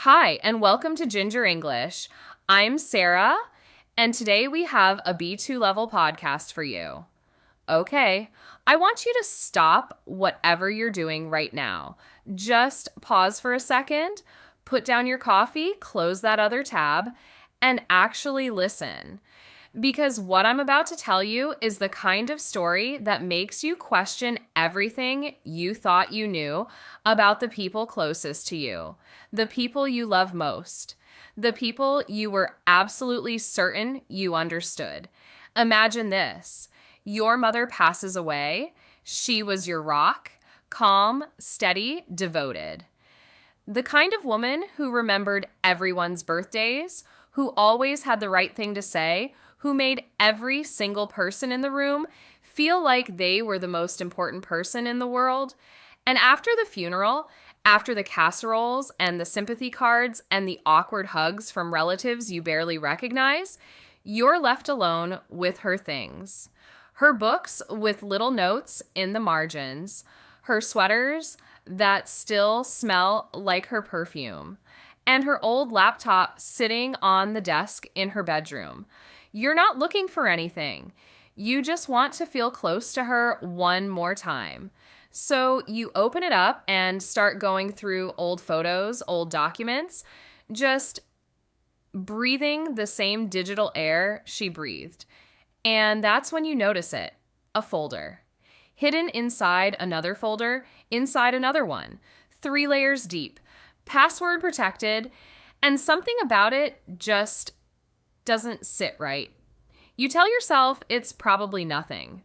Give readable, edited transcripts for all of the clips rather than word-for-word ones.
Hi, and welcome to Ginger English. I'm Sarah, and today we have a B2 level podcast for you. Okay, I want you to stop whatever you're doing right now. Just pause for a second, put down your coffee, close that other tab, and actually listen. Because what I'm about to tell you is the kind of story that makes you question everything you thought you knew about the people closest to you, the people you love most, the people you were absolutely certain you understood. Imagine this. Your mother passes away. She was your rock, calm, steady, devoted. The kind of woman who remembered everyone's birthdays, who always had the right thing to say, who made every single person in the room feel like they were the most important person in the world. And after the funeral, after the casseroles and the sympathy cards and the awkward hugs from relatives you barely recognize, you're left alone with her things. Her books with little notes in the margins, her sweaters that still smell like her perfume, and her old laptop sitting on the desk in her bedroom. You're not looking for anything. You just want to feel close to her one more time. So you open it up and start going through old photos, old documents, just breathing the same digital air she breathed. And that's when you notice it, a folder. Hidden inside another folder, inside another one, 3 layers deep, password protected, and something about it just doesn't sit right. You tell yourself it's probably nothing.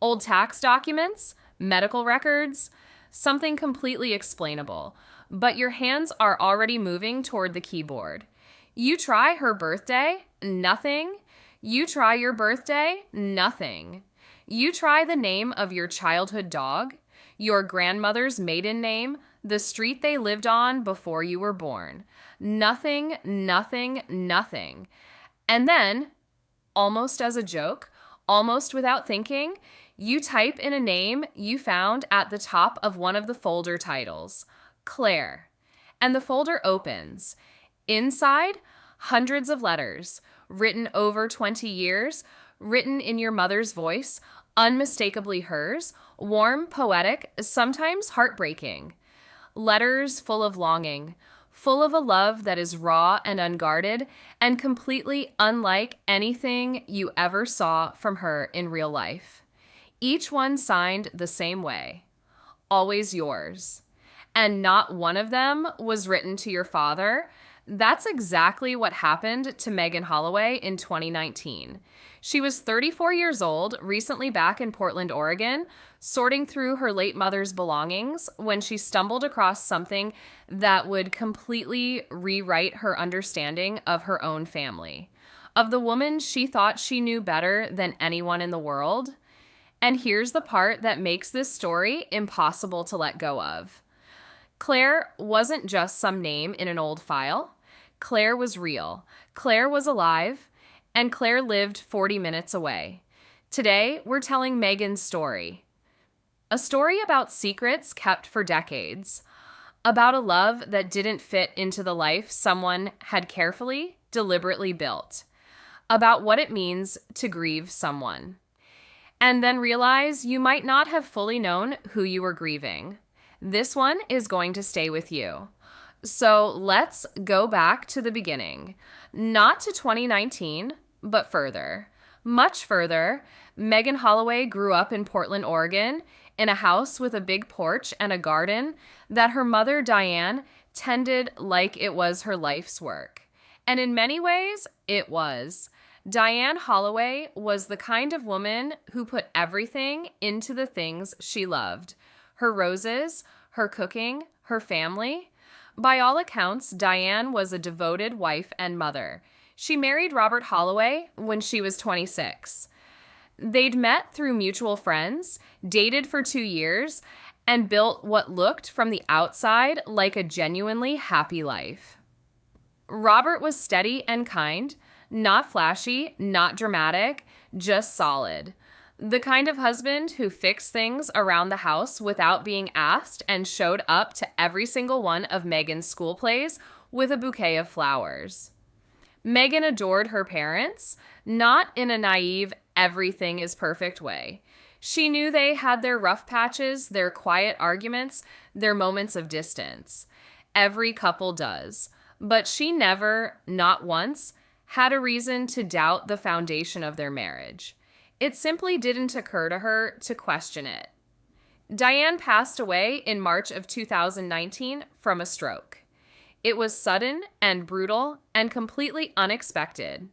Old tax documents, medical records, something completely explainable, but your hands are already moving toward the keyboard. You try her birthday, nothing. You try your birthday, nothing. You try the name of your childhood dog, your grandmother's maiden name, the street they lived on before you were born. Nothing, nothing, nothing. And then, almost as a joke, almost without thinking, you type in a name you found at the top of one of the folder titles, Claire. And the folder opens. Inside, hundreds of letters, written over 20 years, written in your mother's voice, unmistakably hers, warm, poetic, sometimes heartbreaking. Letters full of longing, full of a love that is raw and unguarded and completely unlike anything you ever saw from her in real life. Each one signed the same way, always yours. And not one of them was written to your father. That's exactly what happened to Megan Holloway in 2019. She was 34 years old, recently back in Portland, Oregon, sorting through her late mother's belongings when she stumbled across something that would completely rewrite her understanding of her own family, of the woman she thought she knew better than anyone in the world. And here's the part that makes this story impossible to let go of. Claire wasn't just some name in an old file. Claire was real. Claire was alive. And Claire lived 40 minutes away. Today, we're telling Megan's story. A story about secrets kept for decades. About a love that didn't fit into the life someone had carefully, deliberately built. About what it means to grieve someone. And then realize you might not have fully known who you were grieving. This one is going to stay with you. So let's go back to the beginning. Not to 2019, but further. Much further, Megan Holloway grew up in Portland, Oregon, in a house with a big porch and a garden that her mother, Diane, tended like it was her life's work. And in many ways, it was. Diane Holloway was the kind of woman who put everything into the things she loved. Her roses, her cooking, her family. By all accounts, Diane was a devoted wife and mother. She married Robert Holloway when she was 26. They'd met through mutual friends, dated for 2 years, and built what looked from the outside like a genuinely happy life. Robert was steady and kind, not flashy, not dramatic, just solid. The kind of husband who fixed things around the house without being asked and showed up to every single one of Megan's school plays with a bouquet of flowers. Meghan adored her parents, not in a naive, everything is perfect way. She knew they had their rough patches, their quiet arguments, their moments of distance. Every couple does. But she never, not once, had a reason to doubt the foundation of their marriage. It simply didn't occur to her to question it. Diane passed away in March of 2019 from a stroke. It was sudden and brutal and completely unexpected.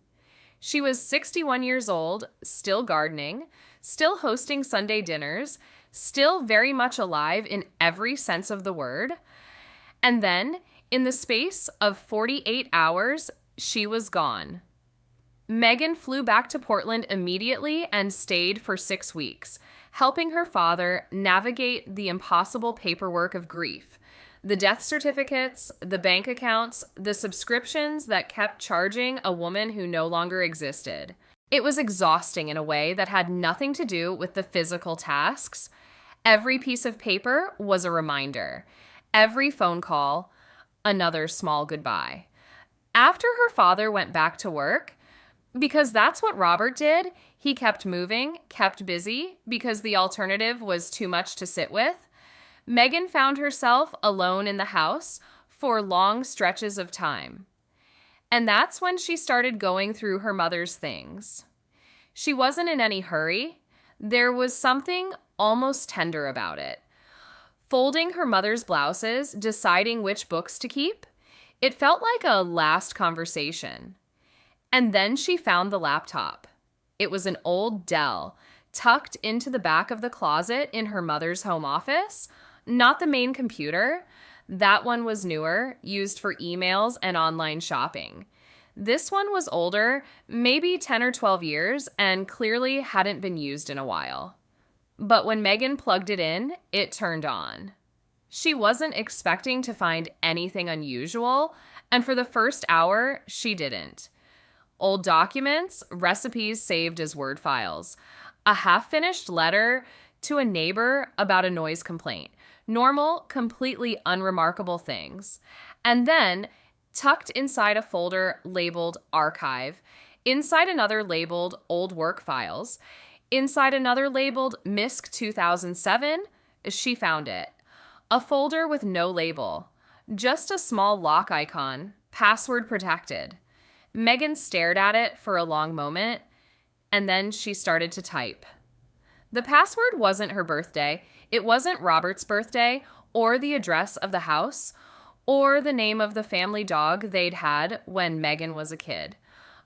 She was 61 years old, still gardening, still hosting Sunday dinners, still very much alive in every sense of the word. And then, in the space of 48 hours, she was gone. Meghan flew back to Portland immediately and stayed for 6 weeks, helping her father navigate the impossible paperwork of grief. The death certificates, the bank accounts, the subscriptions that kept charging a woman who no longer existed. It was exhausting in a way that had nothing to do with the physical tasks. Every piece of paper was a reminder. Every phone call, another small goodbye. After her father went back to work, because that's what Robert did, he kept moving, kept busy, because the alternative was too much to sit with. Meghan found herself alone in the house for long stretches of time. And that's when she started going through her mother's things. She wasn't in any hurry. There was something almost tender about it. Folding her mother's blouses, deciding which books to keep, it felt like a last conversation. And then she found the laptop. It was an old Dell, tucked into the back of the closet in her mother's home office. Not the main computer. That one was newer, used for emails and online shopping. This one was older, maybe 10 or 12 years, and clearly hadn't been used in a while. But when Meghan plugged it in, it turned on. She wasn't expecting to find anything unusual, and for the first hour, she didn't. Old documents, recipes saved as Word files, a half-finished letter to a neighbor about a noise complaint. Normal, completely unremarkable things. And then, tucked inside a folder labeled Archive, inside another labeled Old Work Files, inside another labeled MISC 2007, she found it. A folder with no label, just a small lock icon, password protected. Meghan stared at it for a long moment, and then she started to type. The password wasn't her birthday. It wasn't Robert's birthday, or the address of the house, or the name of the family dog they'd had when Meghan was a kid.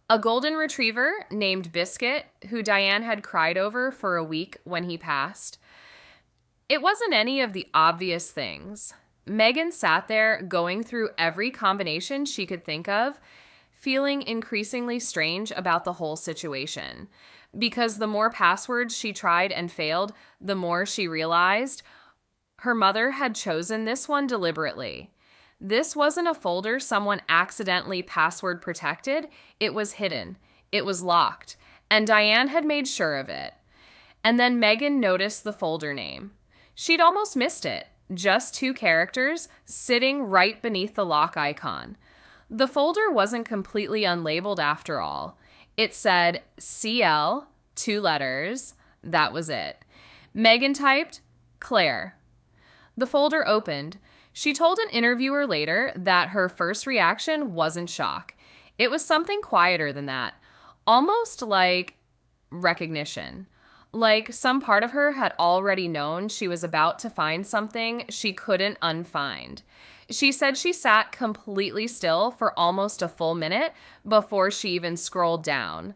A golden retriever named Biscuit, who Diane had cried over for a week when he passed. It wasn't any of the obvious things. Meghan sat there going through every combination she could think of, feeling increasingly strange about the whole situation. Because the more passwords she tried and failed, the more she realized her mother had chosen this one deliberately. This wasn't a folder someone accidentally password protected. It was hidden. It was locked. And Diane had made sure of it. And then Meghan noticed the folder name. She'd almost missed it. Just 2 characters sitting right beneath the lock icon. The folder wasn't completely unlabeled after all. It said CL, 2 letters. That was it. Meghan typed Claire. The folder opened. She told an interviewer later that her first reaction wasn't shock. It was something quieter than that. Almost like recognition. Like some part of her had already known she was about to find something she couldn't unfind. She said she sat completely still for almost a full minute before she even scrolled down.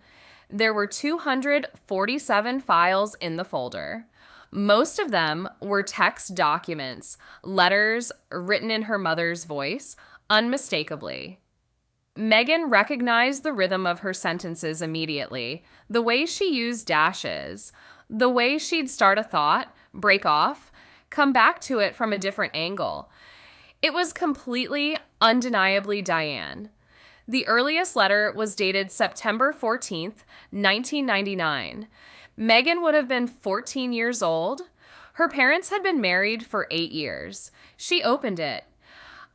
There were 247 files in the folder. Most of them were text documents, letters written in her mother's voice, unmistakably. Meghan recognized the rhythm of her sentences immediately, the way she used dashes, the way she'd start a thought, break off, come back to it from a different angle. It was completely, undeniably Diane. The earliest letter was dated September 14th, 1999. Meghan would have been 14 years old. Her parents had been married for 8 years. She opened it.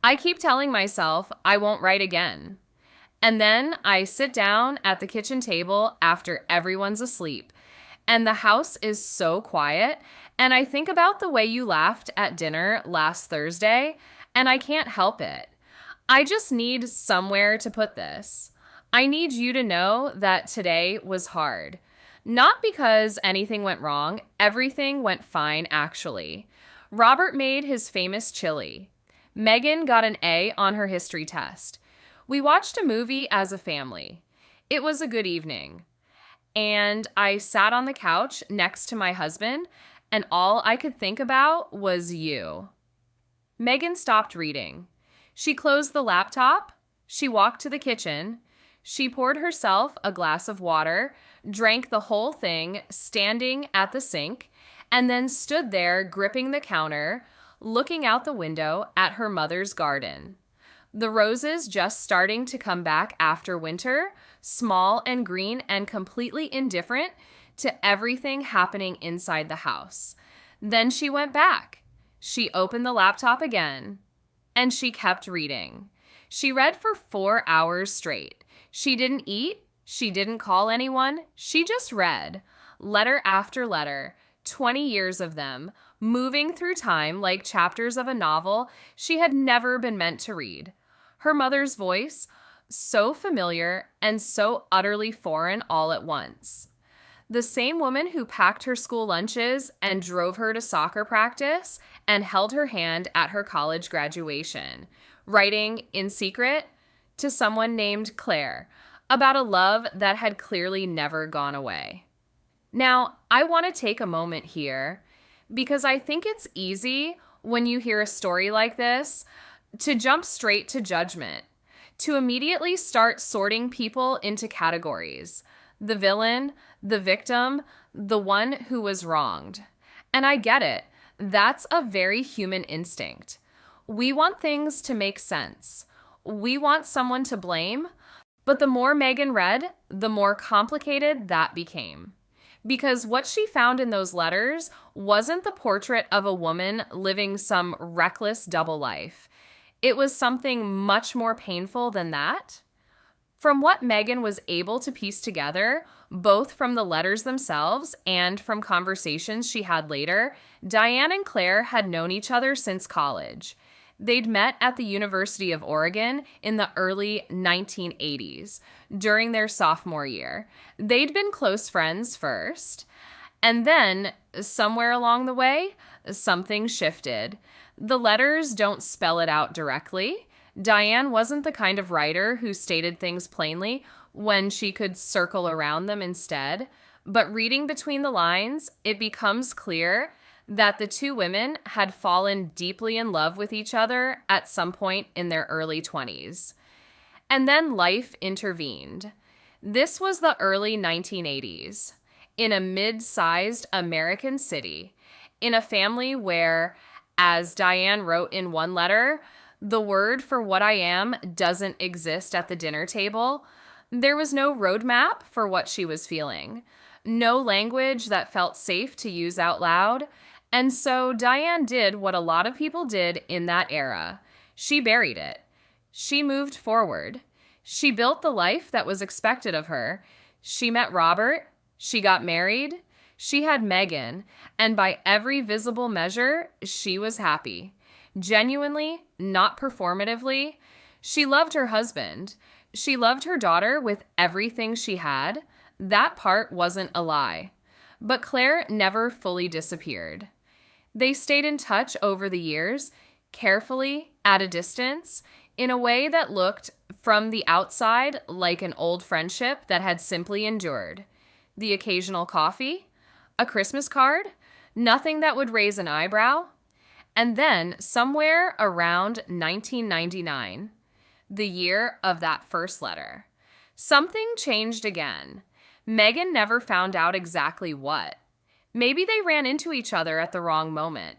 I keep telling myself I won't write again. And then I sit down at the kitchen table after everyone's asleep, and the house is so quiet, and I think about the way you laughed at dinner last Thursday, and I can't help it. I just need somewhere to put this. I need you to know that today was hard. Not because anything went wrong, everything went fine actually. Robert made his famous chili. Megan got an A on her history test. We watched a movie as a family. It was a good evening. And I sat on the couch next to my husband, and all I could think about was you. Megan stopped reading. She closed the laptop. She walked to the kitchen. She poured herself a glass of water, drank the whole thing, standing at the sink, and then stood there gripping the counter, looking out the window at her mother's garden. The roses just starting to come back after winter, small and green and completely indifferent to everything happening inside the house. Then she went back. She opened the laptop again, and she kept reading. She read for 4 hours straight. She didn't eat. She didn't call anyone. She just read. Letter after letter, 20 years of them, moving through time like chapters of a novel she had never been meant to read. Her mother's voice, so familiar and so utterly foreign all at once. The same woman who packed her school lunches and drove her to soccer practice and held her hand at her college graduation, writing in secret to someone named Claire about a love that had clearly never gone away. Now, I want to take a moment here because I think it's easy when you hear a story like this to jump straight to judgment, to immediately start sorting people into categories: the villain, the victim, the one who was wronged. And I get it. That's a very human instinct. We want things to make sense. We want someone to blame. But the more Megan read, the more complicated that became. Because what she found in those letters wasn't the portrait of a woman living some reckless double life. It was something much more painful than that. From what Megan was able to piece together, both from the letters themselves and from conversations she had later, Diane and Claire had known each other since college. They'd met at the University of Oregon in the early 1980s, during their sophomore year. They'd been close friends first, and then, somewhere along the way, something shifted. The letters don't spell it out directly. Diane wasn't the kind of writer who stated things plainly when she could circle around them instead. But reading between the lines, it becomes clear that the two women had fallen deeply in love with each other at some point in their early 20s. And then life intervened. This was the early 1980s, in a mid-sized American city, in a family where, as Diane wrote in one letter, the word for what I am doesn't exist at the dinner table. There was no roadmap for what she was feeling, no language that felt safe to use out loud. And so Diane did what a lot of people did in that era. She buried it. She moved forward. She built the life that was expected of her. She met Robert. She got married. She had Megan. And by every visible measure, she was happy. Genuinely, not performatively. She loved her husband. She loved her daughter with everything she had. That part wasn't a lie. But Claire never fully disappeared. They stayed in touch over the years, carefully, at a distance, in a way that looked, from the outside, like an old friendship that had simply endured. The occasional coffee, a Christmas card, nothing that would raise an eyebrow. And then, somewhere around 1999, the year of that first letter, something changed again. Megan never found out exactly what. Maybe they ran into each other at the wrong moment.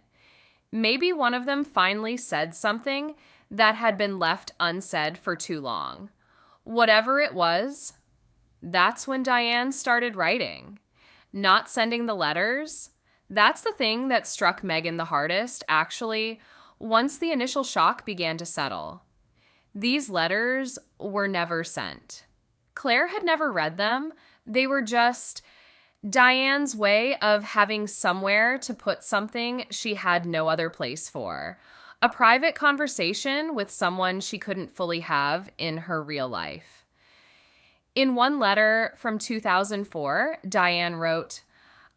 Maybe one of them finally said something that had been left unsaid for too long. Whatever it was, that's when Diane started writing. Not sending the letters. That's the thing that struck Megan the hardest, actually, once the initial shock began to settle. These letters were never sent. Claire had never read them. They were just Diane's way of having somewhere to put something she had no other place for. A private conversation with someone she couldn't fully have in her real life. In one letter from 2004, Diane wrote,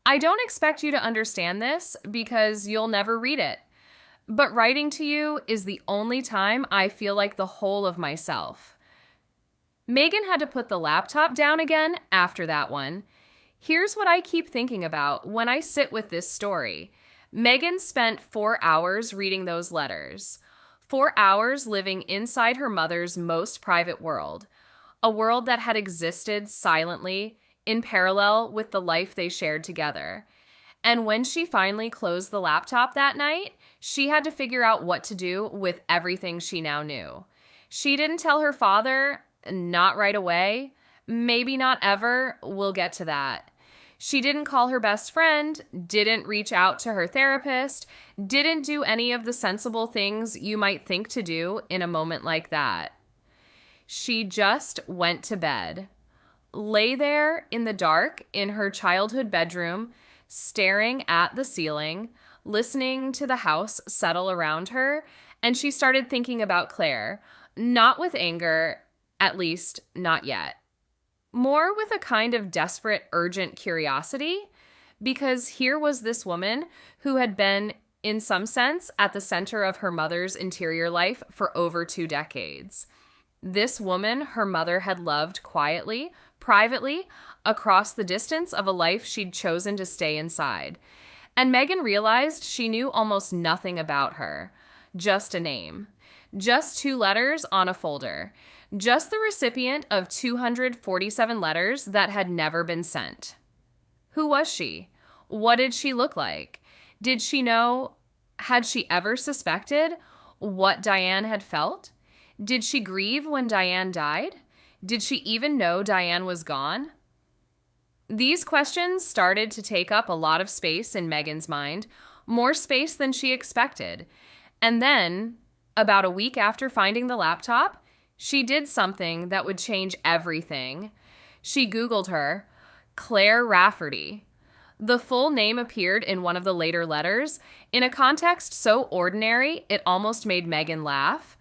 "I don't expect you to understand this because you'll never read it. But writing to you is the only time I feel like the whole of myself." Megan had to put the laptop down again after that one. Here's what I keep thinking about when I sit with this story. Megan spent 4 hours reading those letters. 4 hours living inside her mother's most private world. A world that had existed silently, in parallel with the life they shared together. And when she finally closed the laptop that night, she had to figure out what to do with everything she now knew. She didn't tell her father, not right away, maybe not ever, we'll get to that. She didn't call her best friend, didn't reach out to her therapist, didn't do any of the sensible things you might think to do in a moment like that. She just went to bed, lay there in the dark in her childhood bedroom, staring at the ceiling, listening to the house settle around her, and she started thinking about Claire, not with anger, at least not yet. More with a kind of desperate, urgent curiosity, because here was this woman who had been, in some sense, at the center of her mother's interior life for over 2 decades. This woman her mother had loved quietly, privately, across the distance of a life she'd chosen to stay inside. And Megan realized she knew almost nothing about her. Just a name. Just 2 letters on a folder. Just the recipient of 247 letters that had never been sent. Who was she? What did she look like? Did she know? Had she ever suspected what Diane had felt? Did she grieve when Diane died? Did she even know Diane was gone? These questions started to take up a lot of space in Megan's mind, more space than she expected. And then, about a week after finding the laptop, she did something that would change everything. She Googled her, Claire Rafferty. The full name appeared in one of the later letters, in a context so ordinary it almost made Megan laugh.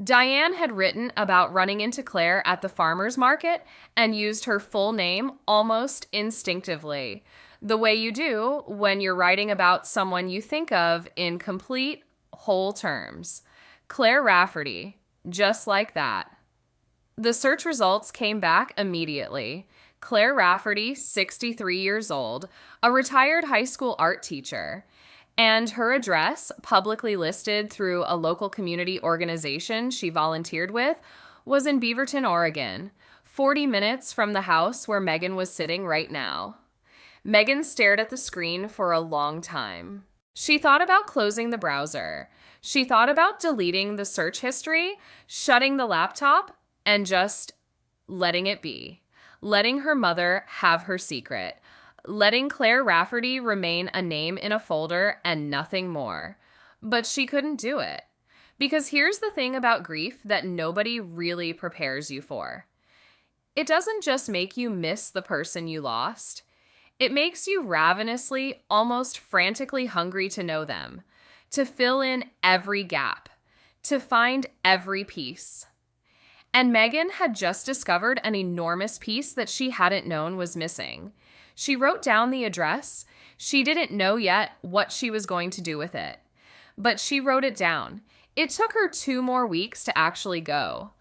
Diane had written about running into Claire at the farmer's market and used her full name almost instinctively, the way you do when you're writing about someone you think of in complete, whole terms. Claire Rafferty. Just like that. The search results came back immediately. Claire Rafferty, 63 years old, a retired high school art teacher, and her address, publicly listed through a local community organization she volunteered with, was in Beaverton, Oregon, 40 minutes from the house where Megan was sitting right now. Megan stared at the screen for a long time. She thought about closing the browser. She thought about deleting the search history, shutting the laptop, and just letting it be. Letting her mother have her secret. Letting Claire Rafferty remain a name in a folder and nothing more. But she couldn't do it. Because here's the thing about grief that nobody really prepares you for. It doesn't just make you miss the person you lost. It makes you ravenously, almost frantically hungry to know them. To fill in every gap, to find every piece. And Megan had just discovered an enormous piece that she hadn't known was missing. She wrote down the address. She didn't know yet what she was going to do with it. But she wrote it down. It took her 2 more weeks to actually go.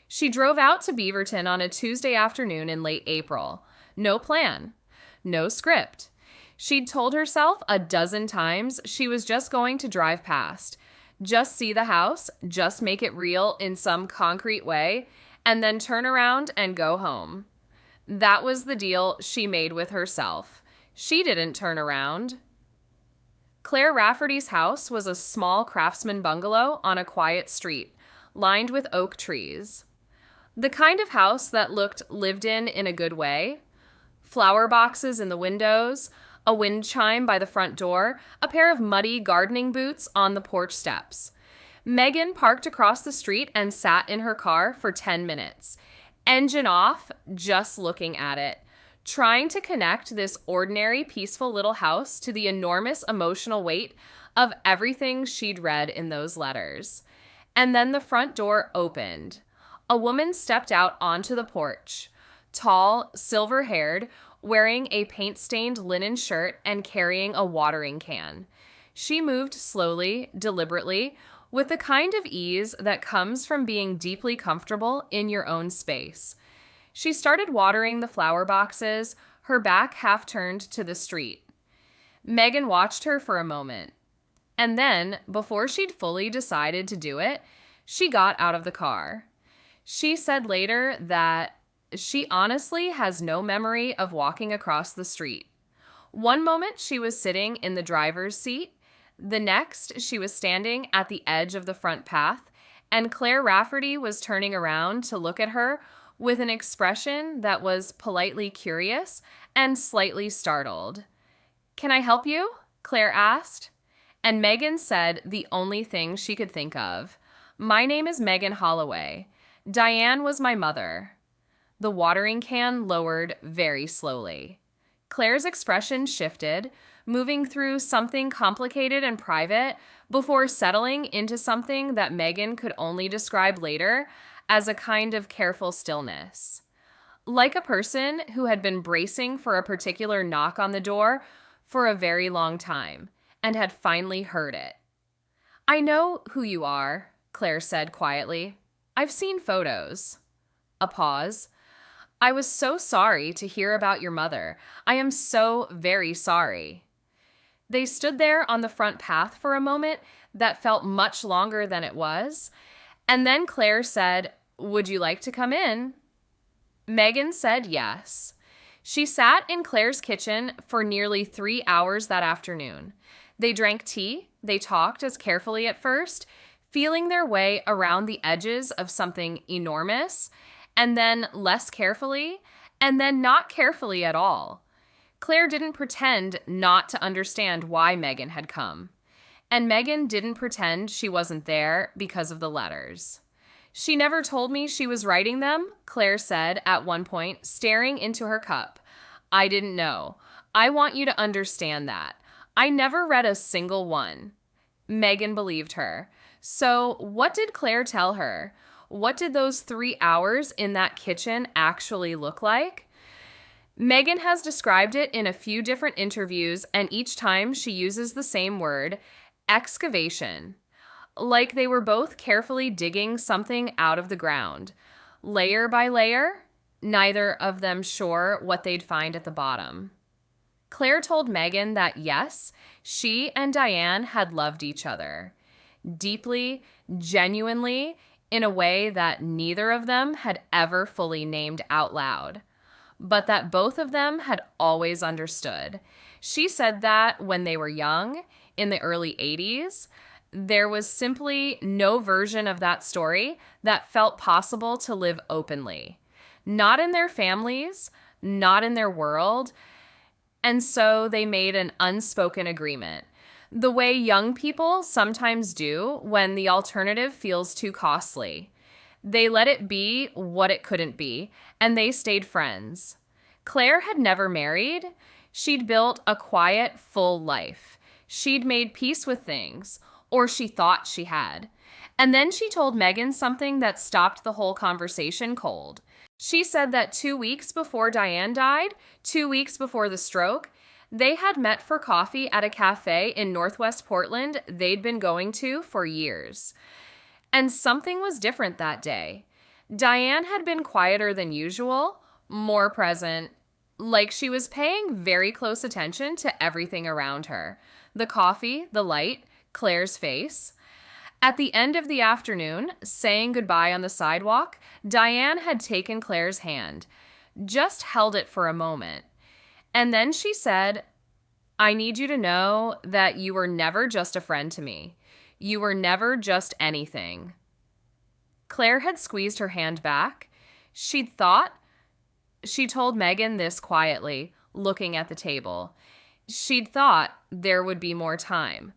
She drove out to Beaverton on a Tuesday afternoon in late April. No plan. No script. She'd told herself a dozen times she was just going to drive past, just see the house, just make it real in some concrete way, and then turn around and go home. That was the deal she made with herself. She didn't turn around. Claire Rafferty's house was a small craftsman bungalow on a quiet street, lined with oak trees. The kind of house that looked lived in a good way. Flower boxes in the windows, a wind chime by the front door, a pair of muddy gardening boots on the porch steps. Megan parked across the street and sat in her car for 10 minutes, engine off, just looking at it, trying to connect this ordinary, peaceful little house to the enormous emotional weight of everything she'd read in those letters. And then the front door opened. A woman stepped out onto the porch, tall, silver-haired, wearing a paint-stained linen shirt and carrying a watering can. She moved slowly, deliberately, with the kind of ease that comes from being deeply comfortable in your own space. She started watering the flower boxes, her back half turned to the street. Megan watched her for a moment. And then, before she'd fully decided to do it, she got out of the car. She said later that she honestly has no memory of walking across the street. One moment she was sitting in the driver's seat. The next, she was standing at the edge of the front path, and Claire Rafferty was turning around to look at her with an expression that was politely curious and slightly startled. "Can I help you?" Claire asked. And Megan said the only thing she could think of. "My name is Megan Holloway. Diane was my mother." The watering can lowered very slowly. Claire's expression shifted, moving through something complicated and private before settling into something that Megan could only describe later as a kind of careful stillness. Like a person who had been bracing for a particular knock on the door for a very long time and had finally heard it. "I know who you are," Claire said quietly. "I've seen photos." A pause. "I was so sorry to hear about your mother. I am so very sorry." They stood there on the front path for a moment that felt much longer than it was, and then Claire said, "Would you like to come in?" Megan said yes. She sat in Claire's kitchen for nearly 3 hours that afternoon. They drank tea, they talked as carefully at first, feeling their way around the edges of something enormous, and then less carefully, and then not carefully at all. Claire didn't pretend not to understand why Megan had come. And Megan didn't pretend she wasn't there because of the letters. "She never told me she was writing them," Claire said at one point, staring into her cup. "I didn't know. I want you to understand that. I never read a single one." Megan believed her. So what did Claire tell her? What did those 3 hours in that kitchen actually look like? Megan has described it in a few different interviews, and each time she uses the same word, excavation. Like they were both carefully digging something out of the ground. Layer by layer, neither of them sure what they'd find at the bottom. Claire told Megan that yes, she and Diane had loved each other. Deeply, genuinely, in a way that neither of them had ever fully named out loud. But that both of them had always understood. She said that when they were young, in the early 80s, there was simply no version of that story that felt possible to live openly. Not in their families, not in their world. And so they made an unspoken agreement. The way young people sometimes do when the alternative feels too costly. They let it be what it couldn't be, and they stayed friends. Claire had never married. She'd built a quiet, full life. She'd made peace with things, or she thought she had. And then she told Megan something that stopped the whole conversation cold. She said that 2 weeks before Diane died, 2 weeks before the stroke, they had met for coffee at a cafe in Northwest Portland they'd been going to for years. And something was different that day. Diane had been quieter than usual, more present, like she was paying very close attention to everything around her. The coffee, the light, Claire's face. At the end of the afternoon, saying goodbye on the sidewalk, Diane had taken Claire's hand, just held it for a moment. And then she said, "I need you to know that you were never just a friend to me. You were never just anything." Claire had squeezed her hand back. She told Megan this quietly, looking at the table. She'd thought there would be more time.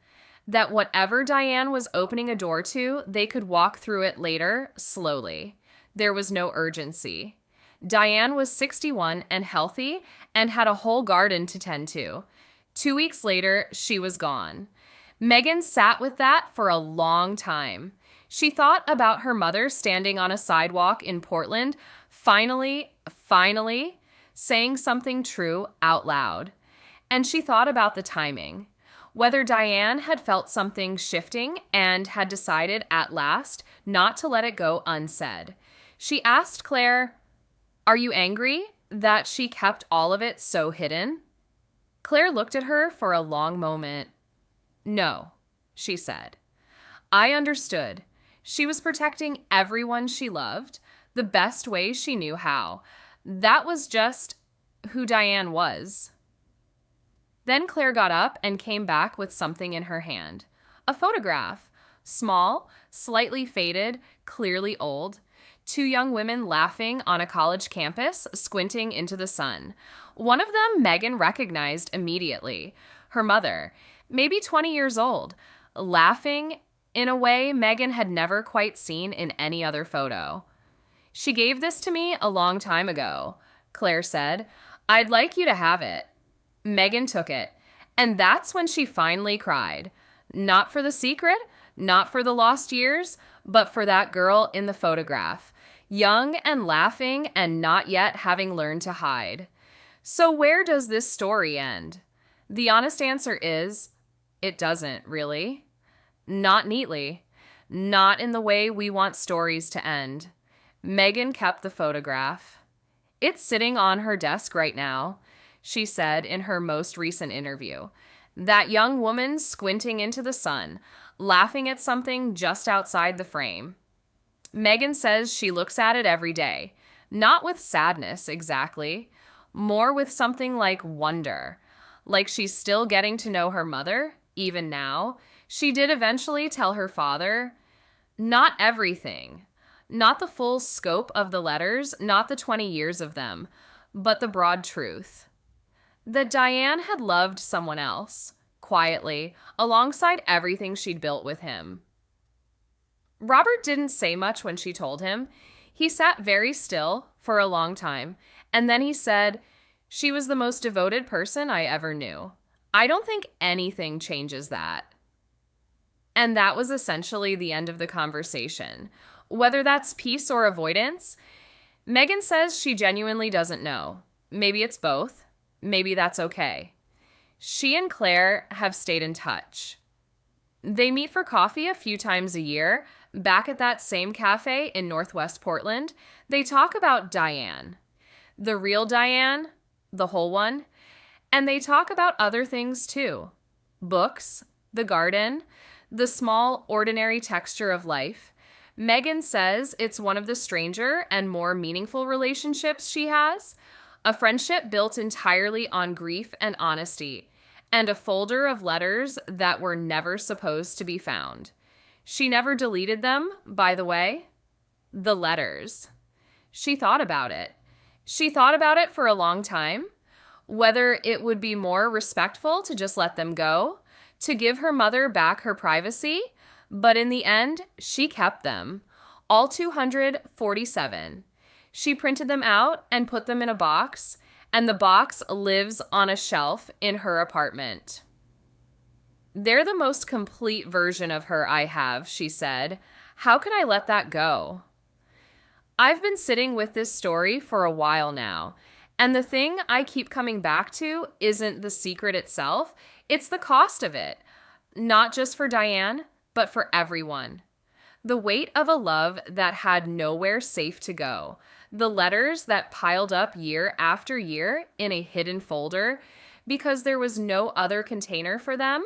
that whatever Diane was opening a door to, they could walk through it later, slowly. There was no urgency. Diane was 61 and healthy and had a whole garden to tend to. 2 weeks later, she was gone. Megan sat with that for a long time. She thought about her mother standing on a sidewalk in Portland, finally saying something true out loud. And she thought about the timing. Whether Diane had felt something shifting and had decided at last not to let it go unsaid. She asked Claire, "Are you angry that she kept all of it so hidden?" Claire looked at her for a long moment. "No," she said. "I understood. She was protecting everyone she loved, the best way she knew how. That was just who Diane was." Then Claire got up and came back with something in her hand. A photograph. Small, slightly faded, clearly old. 2 young women laughing on a college campus, squinting into the sun. One of them Megan recognized immediately. Her mother, maybe 20 years old, laughing in a way Megan had never quite seen in any other photo. "She gave this to me a long time ago," Claire said. "I'd like you to have it." Megan took it, and that's when she finally cried. Not for the secret, not for the lost years, but for that girl in the photograph, young and laughing and not yet having learned to hide. So where does this story end? The honest answer is, it doesn't, really. Not neatly. Not in the way we want stories to end. Megan kept the photograph. "It's sitting on her desk right now," she said in her most recent interview. That young woman squinting into the sun, laughing at something just outside the frame. Megan says she looks at it every day, not with sadness exactly, more with something like wonder, like she's still getting to know her mother, even now. She did eventually tell her father, not everything, not the full scope of the letters, not the 20 years of them, but the broad truth. That Diane had loved someone else, quietly, alongside everything she'd built with him. Robert didn't say much when she told him. He sat very still for a long time, and then he said, "She was the most devoted person I ever knew. I don't think anything changes that." And that was essentially the end of the conversation. Whether that's peace or avoidance, Megan says she genuinely doesn't know. Maybe it's both. Maybe that's okay. She and Claire have stayed in touch. They meet for coffee a few times a year, back at that same cafe in Northwest Portland. They talk about Diane, the real Diane, the whole one, and they talk about other things too. Books, the garden, the small, ordinary texture of life. Megan says it's one of the stranger and more meaningful relationships she has. A friendship built entirely on grief and honesty, and a folder of letters that were never supposed to be found. She never deleted them, by the way. The letters. She thought about it. She thought about it for a long time, whether it would be more respectful to just let them go, to give her mother back her privacy, but in the end, she kept them. All 247. She printed them out and put them in a box, and the box lives on a shelf in her apartment. "They're the most complete version of her I have," she said. "How can I let that go?" I've been sitting with this story for a while now, and the thing I keep coming back to isn't the secret itself, it's the cost of it. Not just for Diane, but for everyone. The weight of a love that had nowhere safe to go. The letters that piled up year after year in a hidden folder because there was no other container for them.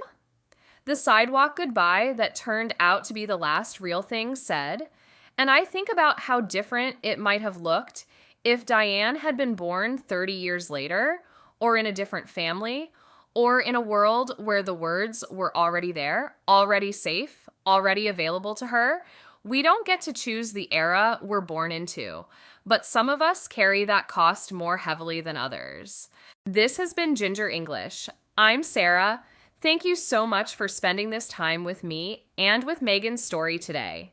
The sidewalk goodbye that turned out to be the last real thing said. And I think about how different it might have looked if Diane had been born 30 years later, or in a different family, or in a world where the words were already there, already safe, already available to her. We don't get to choose the era we're born into, but some of us carry that cost more heavily than others. This has been Ginger English. I'm Sarah. Thank you so much for spending this time with me and with Megan's story today.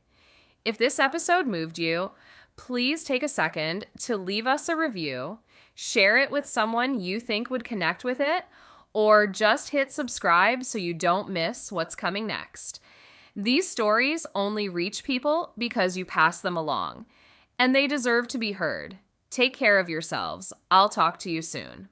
If this episode moved you, please take a second to leave us a review, share it with someone you think would connect with it, or just hit subscribe so you don't miss what's coming next. These stories only reach people because you pass them along, and they deserve to be heard. Take care of yourselves. I'll talk to you soon.